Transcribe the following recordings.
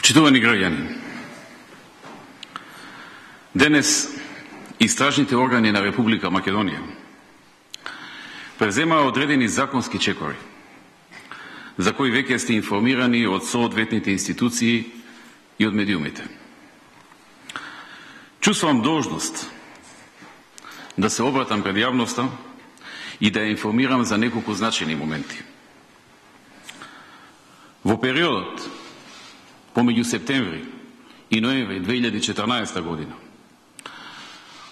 Почитувани граѓани, денес истражните органи на Република Македонија преземаа одредени законски чекори, за кои веќе сте информирани од соодветните институции и од медиумите. Чувствувам должност да се обратам пред јавноста и да ја информирам за неколку значајни моменти. Во периодот помеѓу септември и ноември 2014 година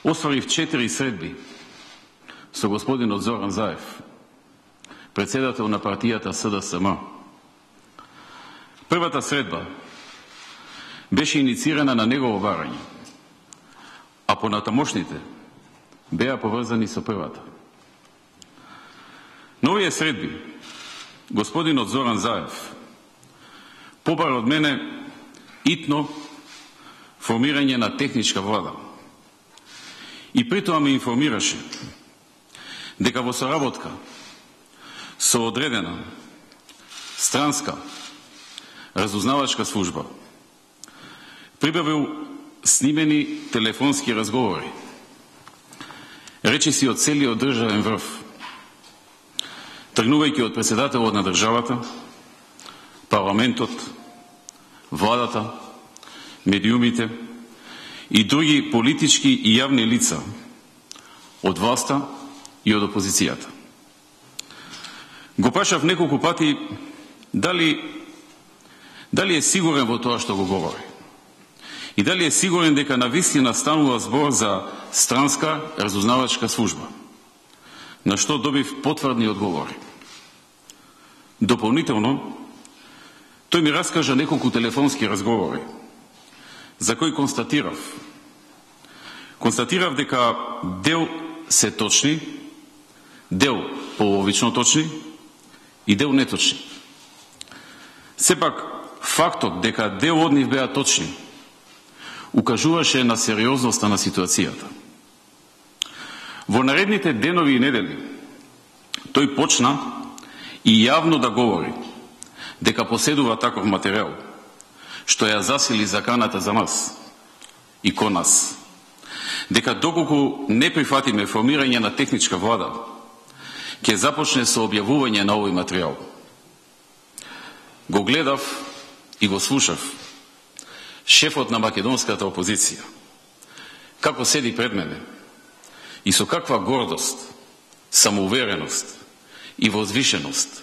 остварив 4 средби со господинот Зоран Заев, председател на партијата СДСМ. Првата средба беше инициирана на негово барање, а понатамошните беа поврзани со првата. На овие средби господинот Зоран Заев побара од мене итно формирање на техничка влада и притоа ме информираше дека во соработка со одредена странска разузнавачка служба прибавил снимени телефонски разговори, речиси од целиот државен врв, тргнувајќи од председателот на државата, парламентот, владата, медиумите и други политички и јавни лица од власта и од опозицијата. Го прашав неколку пати дали е сигурен во тоа што го говори и дали е сигурен дека навистина станува збор за странска разузнавачка служба, на што добив потврдни одговори. Дополнително, тој ми раскажа неколку телефонски разговори, за кои констатирав дека дел се точни, дел половично точни и дел неточни. Сепак, фактот дека дел од нив беа точни укажуваше на сериозноста на ситуацијата. Во наредните денови и недели тој почна и јавно да говори дека поседува таков материјал, што ја засили заканата за нас и кон нас, дека доколку не прифатиме формирање на техничка влада, ќе започне со објавување на овој материјал. Го гледав и го слушав шефот на македонската опозиција, како седи пред мене и со каква гордост, самоувереност и возвишеност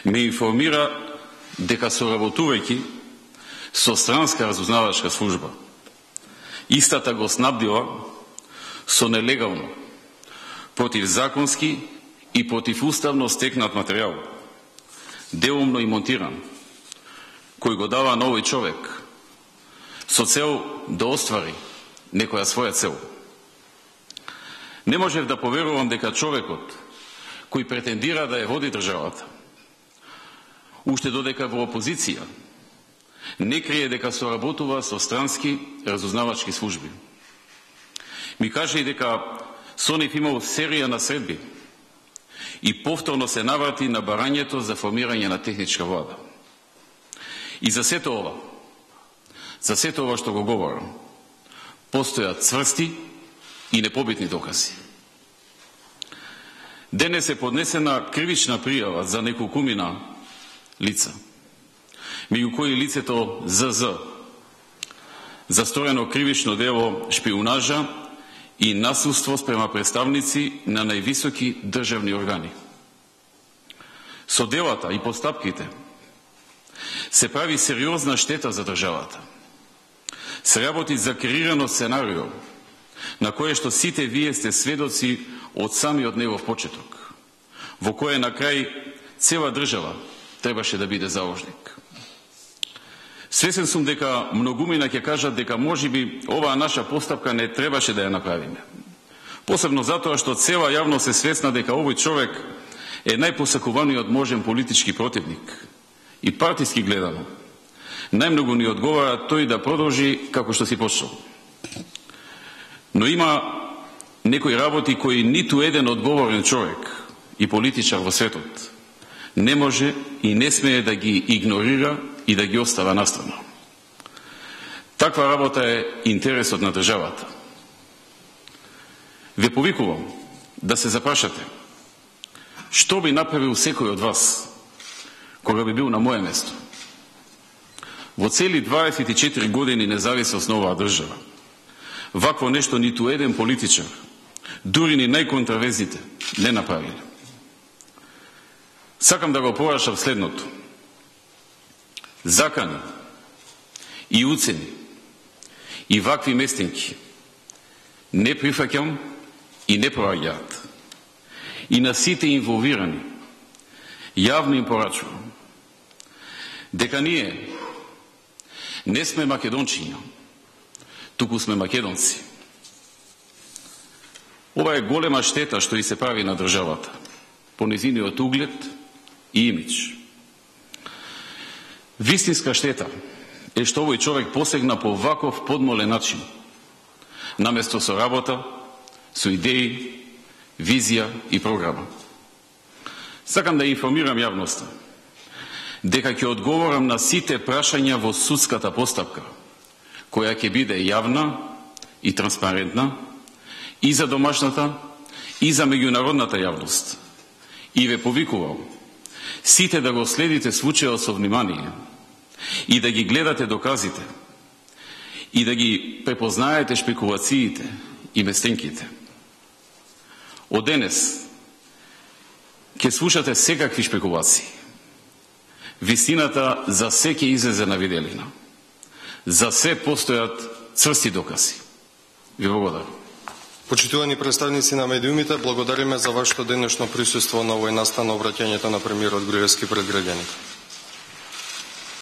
ме информира дека соработувајќи со странска разузнавачка служба, истата го снабдила со нелегално, противзаконски и противуставно стекнат материјал, делумно и монтиран, кој го дава на овој човек со цел да оствари некоја своја цел. Не можев да поверувам дека човекот кој претендира да ја води државата, уште додека во опозиција, не крие дека соработува со странски разузнавачки служби. Ми кажа и дека со нив имал серија на средби и повторно се наврати на барањето за формирање на техничка влада. И за сето ова што го говорам, постојат цврсти и непобитни докази. Денес е поднесена кривична пријава за неколкумина лица, меѓу кои лицето ЗЗ, за сторено кривично дело шпионажа и насилство спрема представници на највисоки државни органи. Со делата и постапките се прави сериозна штета за државата. Се работи за креирано сценарио, на кое што сите вие сте сведоци од самиот негов почеток, во кое на крај цела држава требаше да биде заложник. Свесен сум дека многумина ќе кажат дека можеби оваа наша постапка не требаше да ја направиме. Посебно затоа што цела јавност е свесна дека овој човек е најпосакуваниот можен политички противник и партиски гледано. Најмногу ни одговара тој да продолжи како што си почнал. Но има некои работи кои ниту еден одговорен човек и политичар во светот не може и не смее да ги игнорира и да ги остава настрана. каква работа е интересот на државата. Ве повикувам да се запрашате што би направил секој од вас кога би бил на моје место. Во цели 24 години независност на оваа држава, вакво нешто ниту еден политичар, дури ни најконтравезните, не направили. Сакам да го порашам следното. Закани и уцени и вакви местинки не прифаќам и не проаѓаат. И на сите инволвирани јавно им порачувам дека ние не сме македончиња, туку сме македонци. Ова е голема штета што и се прави на државата, по незиниот углед и имидж. Вистинска штета е што овој човек посегна по ваков подмолен начин, наместо со работа, со идеи, визија и програма. Сакам да информирам јавноста дека ќе одговорам на сите прашања во судската постапка, која ќе биде јавна и транспарентна и за домашната, и за меѓународната јавност. И ве повикувам сите да го следите случајот со внимание и да ги гледате доказите и да ги препознаете шпекулациите и местенките. Од денес ќе слушате секакви шпекулации. Вистината за се ќе излезе на виделина. За се постојат црсти докази. Ви благодарам. Почитувани представници на медиумите, благодариме за вашето денешно присуство на овој настан на обраќањето на премиерот Груевски пред граѓаните.